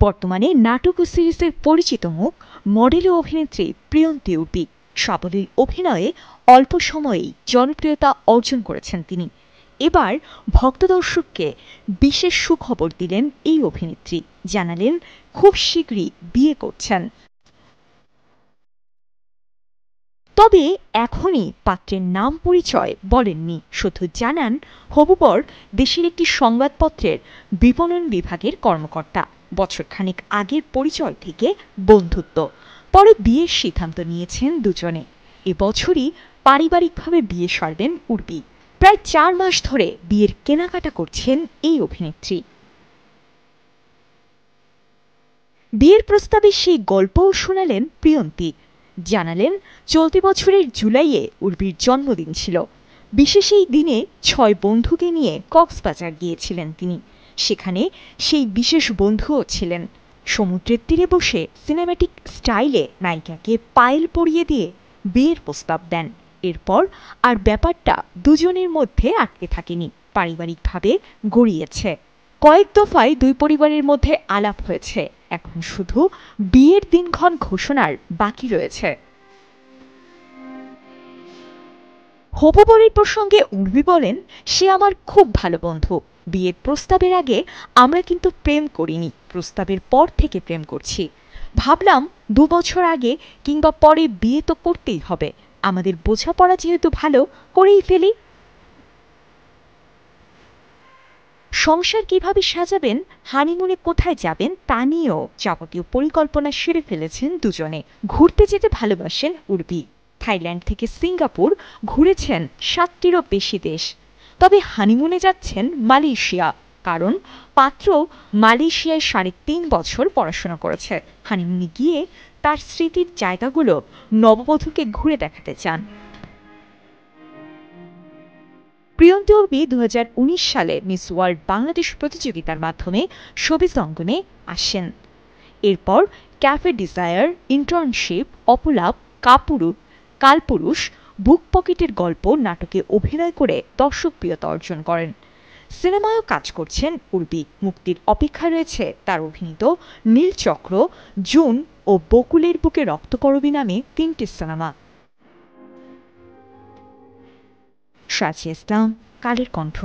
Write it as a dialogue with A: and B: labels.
A: বর্তমানে নাটক ও সিরিজের পরিচিত মুখ মডেল ও অভিনেত্রী প্রিয়ন্তী উর্বি। সাবলীল অভিনয়ে অল্প সময়েই জনপ্রিয়তা অর্জন করেছেন তিনি। এবার ভক্ত দর্শককে বিশেষ সুখবর দিলেন এই অভিনেত্রী, জানালেন খুব শীঘ্রই বিয়ে করছেন। তবে এখনই পাত্রের নাম পরিচয় বলেননি, শুধু জানান হবু বর দেশের একটি সংবাদপত্রের বিপণন বিভাগের কর্মকর্তা। বছরখানেক আগের পরিচয় থেকে বন্ধুত্ব, পরে বিয়ের সিদ্ধান্ত নিয়েছেন দুজনে। এবছরই পারিবারিকভাবে বিয়ে সারবেন উর্বি। প্রায় 4 মাস ধরে বিয়ের কেনাকাটা করছেন এই অভিনেত্রী। বিয়ের প্রস্তাবে সেই গল্পও শোনালেন প্রিয়ন্তী, জানালেন চলতি বছরের জুলাইয়ে উর্বির জন্মদিন ছিল। বিশেষ এই দিনে 6 বন্ধুকে নিয়ে কক্সবাজার গিয়েছিলেন তিনি। সেখানে সেই বিশেষ বন্ধুও ছিলেন। সমুদ্রের তীরে বসে সিনেম্যাটিক স্টাইলে নায়িকাকে পায়েল পরিয়ে দিয়ে বিয়ের প্রস্তাব দেন। এরপর আর ব্যাপারটা দুজনের মধ্যে আটকে থাকেনি, পারিবারিকভাবে গড়িয়েছে। কয়েক দফায় দুই পরিবারের মধ্যে আলাপ হয়েছে, এখন শুধু বিয়ের দিনক্ষণ ঘোষণার বাকি রয়েছে। হবু বরের প্রসঙ্গে উর্বি বলেন, সে আমার খুব ভালো বন্ধু। বিয়ের প্রস্তাবের আগে আমরা কিন্তু প্রেম করিনি, প্রস্তাবের পর থেকে প্রেম করছি। ভাবলাম 2 বছর আগে কিংবা পরে বিয়ে তো করতেই হবে, আমাদের বোঝাপড়া যেহেতু ভালো, করেই ফেলি। সংসার কিভাবে সাজাবেন, হানিমুনে কোথায় যাবেন তা নিয়েও যাবতীয় পরিকল্পনা সেরে ফেলেছেন দুজনে। ঘুরতে যেতে ভালোবাসেন উর্বি। থাইল্যান্ড থেকে সিঙ্গাপুর ঘুরেছেন 7টিরও বেশি দেশ। তবে হানিমুনে যাচ্ছেন মালয়েশিয়া, কারণ পাত্র মালয়েশিয়ায় 3.5 বছর পড়াশোনা করেছে। হানিমুনে গিয়ে তার স্মৃতির জায়গাগুলো নববধূকে ঘুরে দেখাতে চান। প্রিয়ন্তী উর্বি 2019 সালে মিস ওয়ার্ল্ড বাংলাদেশ প্রতিযোগিতার মাধ্যমে শোবিজ অঙ্গনে আসেন। এরপর ক্যাফে ডিজায়ার, ইন্টার্নশিপ, অপলাপ, কালপুরুষ, বুক পকেটের গল্প নাটকে অভিনয় করে দর্শকপ্রিয়তা অর্জন করেন। সিনেমায়ও কাজ করছেন উর্বি। মুক্তির অপেক্ষা রয়েছে তার অভিনীত নীলচক্র, জুন ও বকুলের বুকে রক্তকরবী নামে 3টি সিনেমা। সাজিয়া ইসলাম, কালের কণ্ঠ।